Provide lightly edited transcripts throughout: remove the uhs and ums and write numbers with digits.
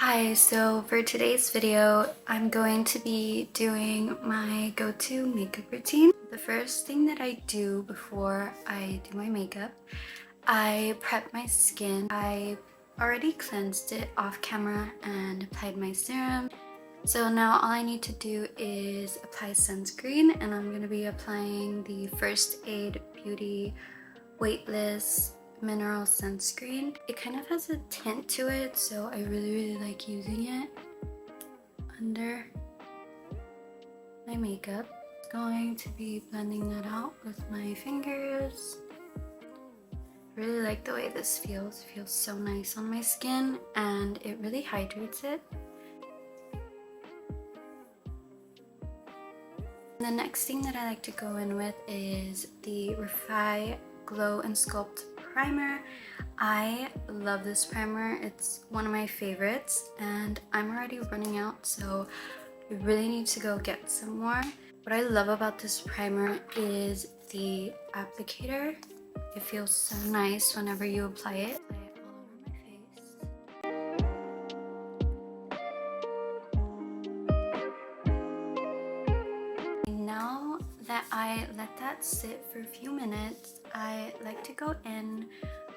Hi, so for today's video, I'm going to be doing my go-to makeup routine. The first thing that I do before I do my makeup, I prep my skin. I already cleansed it off camera and applied my serum. So now all I need to do is apply sunscreen, and I'm going to be applying the First Aid Beauty Weightless Mineral Sunscreen. It kind of has a tint to it, so I really like using it under my makeup. Going to be blending that out with my fingers. I really like the way this feels. It feels so nice on my skin and it really hydrates it. The next thing that I like to go in with is the Refy Glow and Sculpt Primer. I love this primer. It's one of my favorites and I'm already running out, so I really need to go get some more. What I love about this primer is the applicator. It feels so nice whenever you apply it. Apply it all over my face. Now that I let that sit for a few minutes, I like to go in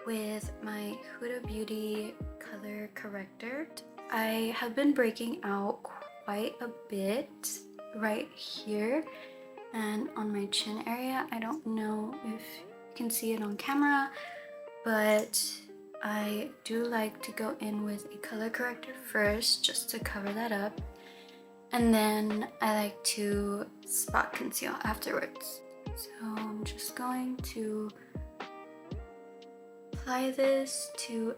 with my Huda Beauty color corrector. I have been breaking out quite a bit right here and on my chin area. I don't know if you can see it on camera, but I do like to go in with a color corrector first just to cover that up, and then I like to spot conceal afterwards. So I'm just going to apply this to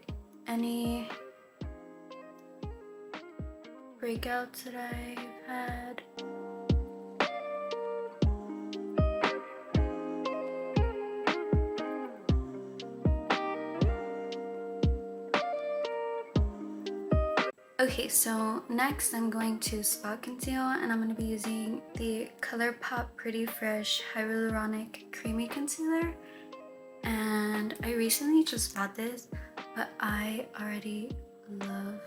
any breakouts that I've had. Okay, so next I'm going to spot conceal, and I'm going to be using the ColourPop Pretty Fresh Hyaluronic Creamy Concealer. And I recently just bought this, but I already love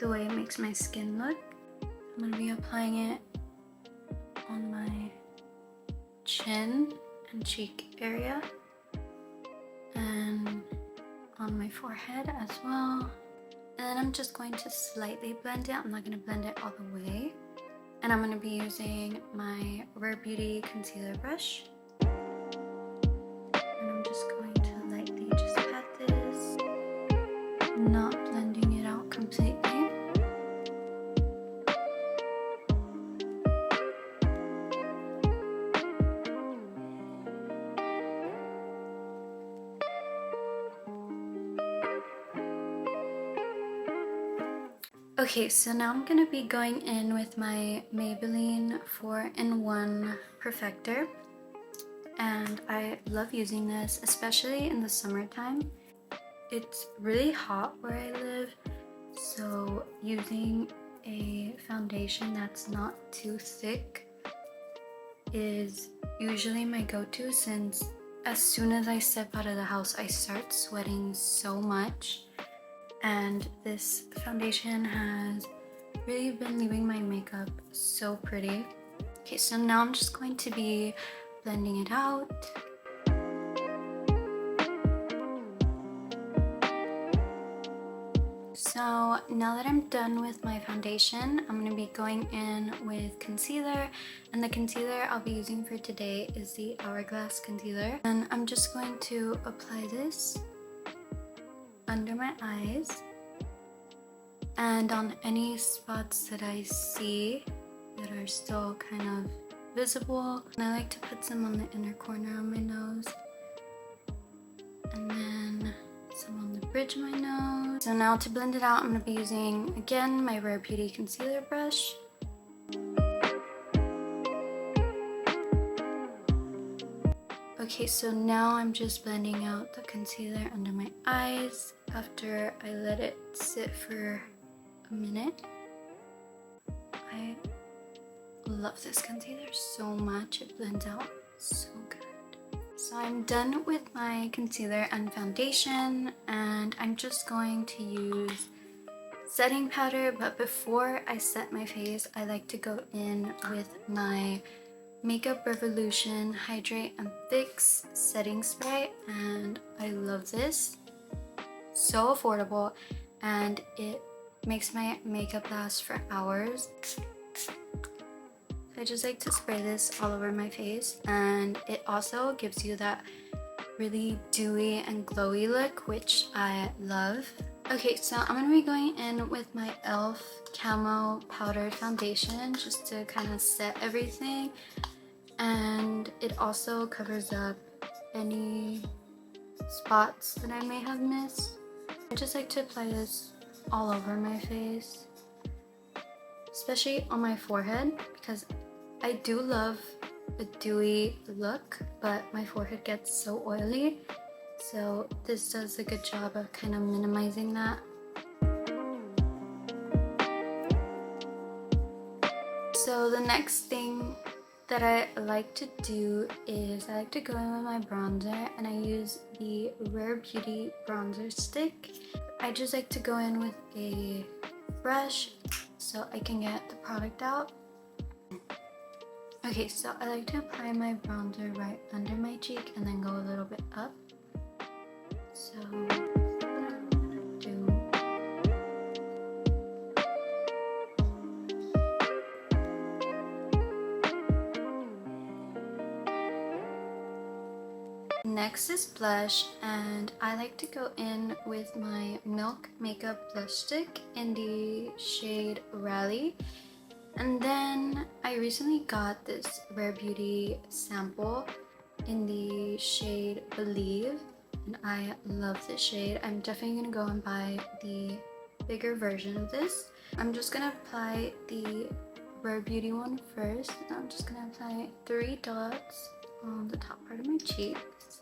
the way it makes my skin look. I'm going to be applying it on my chin and cheek area and on my forehead as well. And then I'm just going to slightly blend it. I'm not going to blend it all the way. And I'm going to be using my Rare Beauty concealer brush. And I'm just going to lightly just pat this, not blending it out completely. Okay, so now I'm going to be going in with my Maybelline 4-in-1 Perfector. And I love using this, especially in the summertime. It's really hot where I live, so using a foundation that's not too thick is usually my go-to, since as soon as I step out of the house, I start sweating so much. And this foundation has really been leaving my makeup so pretty. Okay, so now I'm just going to be blending it out. So now that I'm done with my foundation, I'm going to be going in with concealer. And the concealer I'll be using for today is the Hourglass concealer. And I'm just going to apply this under my eyes and on any spots that I see that are still kind of visible. And I like to put some on the inner corner of my nose, and then some on the bridge of my nose. So now to blend it out, I'm going to be using, again, my Rare Beauty concealer brush. Okay, so now I'm just blending out the concealer under my eyes after I let it sit for a minute. I love this concealer so much. It blends out so good. So I'm done with my concealer and foundation, and I'm just going to use setting powder, but before I set my face, I like to go in with my Makeup Revolution Hydrate and Fix Setting Spray, and I love this. So affordable, and it makes my makeup last for hours. I just like to spray this all over my face, and it also gives you that really dewy and glowy look, which I love. Okay, so I'm gonna be going in with my e.l.f. Camo Powder Foundation just to kind of set everything, and it also covers up any spots that I may have missed. I just like to apply this all over my face, especially on my forehead, because I do love a dewy look, but my forehead gets so oily, so this does a good job of kind of minimizing that. So the next thing that I like to do is I like to go in with my bronzer, and I use the Rare Beauty bronzer stick. I just like to go in with a brush so I can get the product out. Okay, so I like to apply my bronzer right under my cheek and then go a little bit up. So what I'm gonna do. Next is blush, and I like to go in with my Milk Makeup Blush Stick in the shade Rally. And then I recently got this Rare Beauty sample in the shade Believe, and I love this shade. I'm definitely gonna go and buy the bigger version of this. I'm just gonna apply the Rare Beauty one first, and I'm just gonna apply 3 dots on the top part of my cheeks.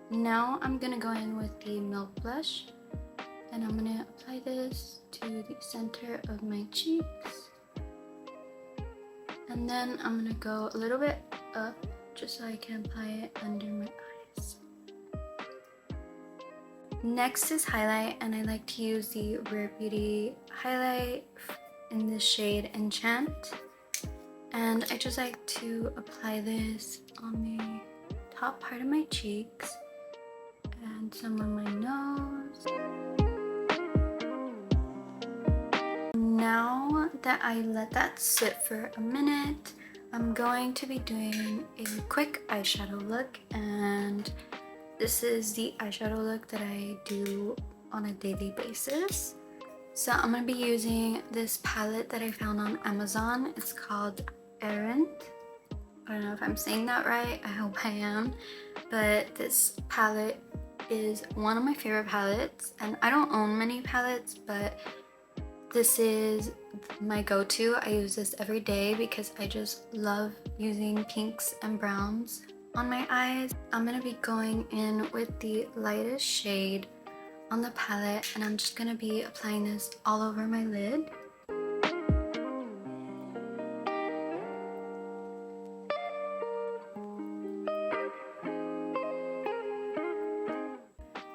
Now I'm gonna go in with the Milk Blush, and I'm gonna apply this to the center of my cheeks. And then I'm gonna go a little bit up just so I can apply it under my eyes. Next is highlight, and I like to use the Rare Beauty highlight in the shade Enchant. And I just like to apply this on the top part of my cheeks and some on my nose. Now that I let that sit for a minute, I'm going to be doing a quick eyeshadow look, and this is the eyeshadow look that I do on a daily basis. So I'm going to be using this palette that I found on Amazon. It's called Errinde. I don't know if I'm saying that right, I hope I am, but this palette is one of my favorite palettes, and I don't own many palettes, but this is my go-to. I use this every day because I just love using pinks and browns on my eyes. I'm gonna be going in with the lightest shade on the palette, and I'm just gonna be applying this all over my lid.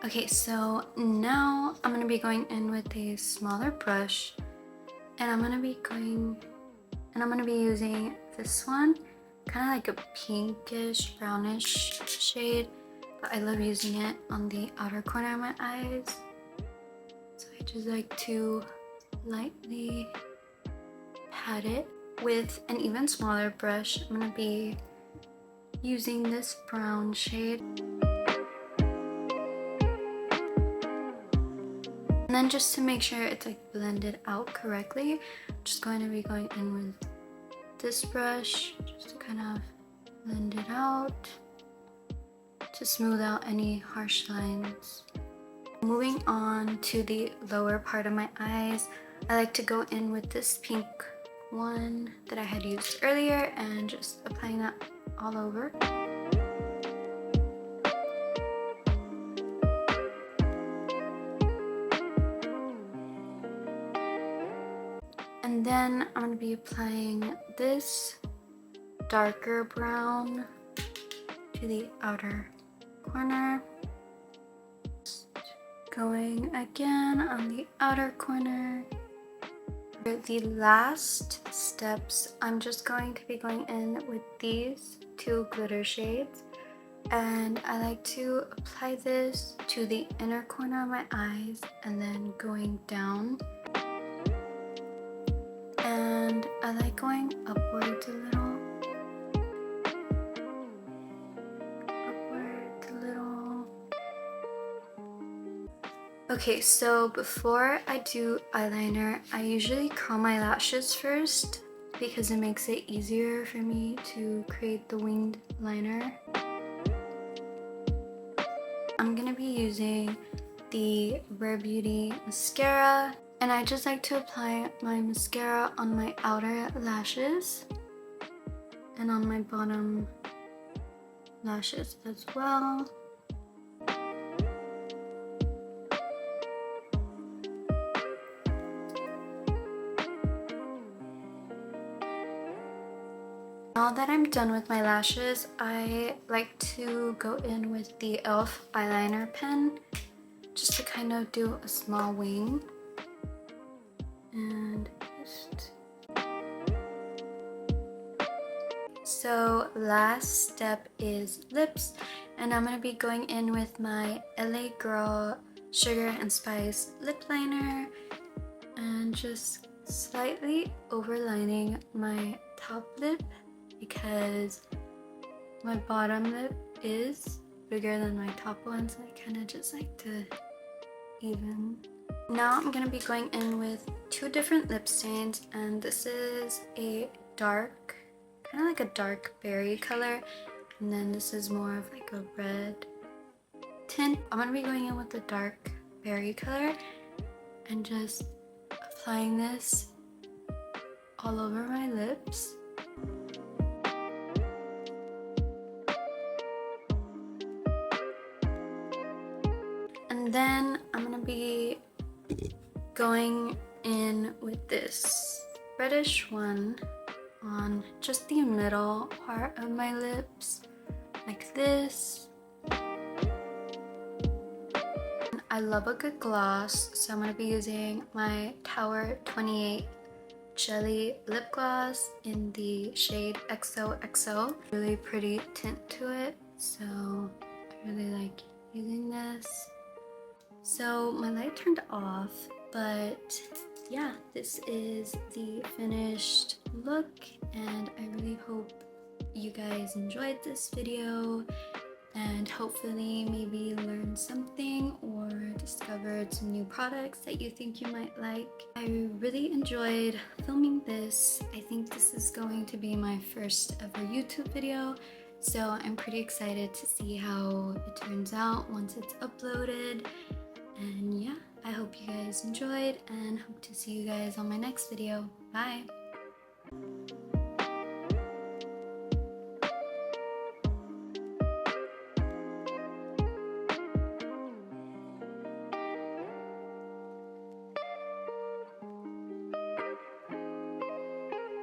Okay, so now I'm gonna be going in with a smaller brush, and I'm gonna be using this one, kind of like a pinkish brownish shade, but I love using it on the outer corner of my eyes. So I just like to lightly pat it. With an even smaller brush, I'm gonna be using this brown shade. And then just to make sure it's like blended out correctly, I'm just going to be going in with this brush just to kind of blend it out, to smooth out any harsh lines. Moving on to the lower part of my eyes, I like to go in with this pink one that I had used earlier and just applying that all over. And then I'm going to be applying this darker brown to the outer corner. Going again on the outer corner. For the last steps, I'm just going to be going in with these two glitter shades, and I like to apply this to the inner corner of my eyes and then going down. And I like going upwards a little. Okay, so before I do eyeliner, I usually curl my lashes first because it makes it easier for me to create the winged liner. I'm gonna be using the Rare Beauty mascara, and I just like to apply my mascara on my outer lashes and on my bottom lashes as well. Now that I'm done with my lashes, I like to go in with the e.l.f. eyeliner pen just to kind of do a small wing. And just... So last step is lips, and I'm going to be going in with my LA Girl Sugar and Spice lip liner and just slightly overlining my top lip, because my bottom lip is bigger than my top one, so I kind of just like to even. Now I'm going to be going in with two different lip stains, and this is a dark, kind of like a dark berry color, and then this is more of like a red tint. I'm going to be going in with the dark berry color and just applying this all over my lips. And then I'm gonna be going in with this reddish one on just the middle part of my lips, like this. And I love a good gloss, so I'm gonna be using my Tower 28 Jelly Lip Gloss in the shade XOXO. Really pretty tint to it, so I really like using this. So my light turned off, but yeah, this is the finished look, and I really hope you guys enjoyed this video and hopefully maybe learned something or discovered some new products that you think you might like. I really enjoyed filming this. I think this is going to be my first ever YouTube video, so I'm pretty excited to see how it turns out once it's uploaded. And yeah, I hope you guys enjoyed and hope to see you guys on my next video. Bye!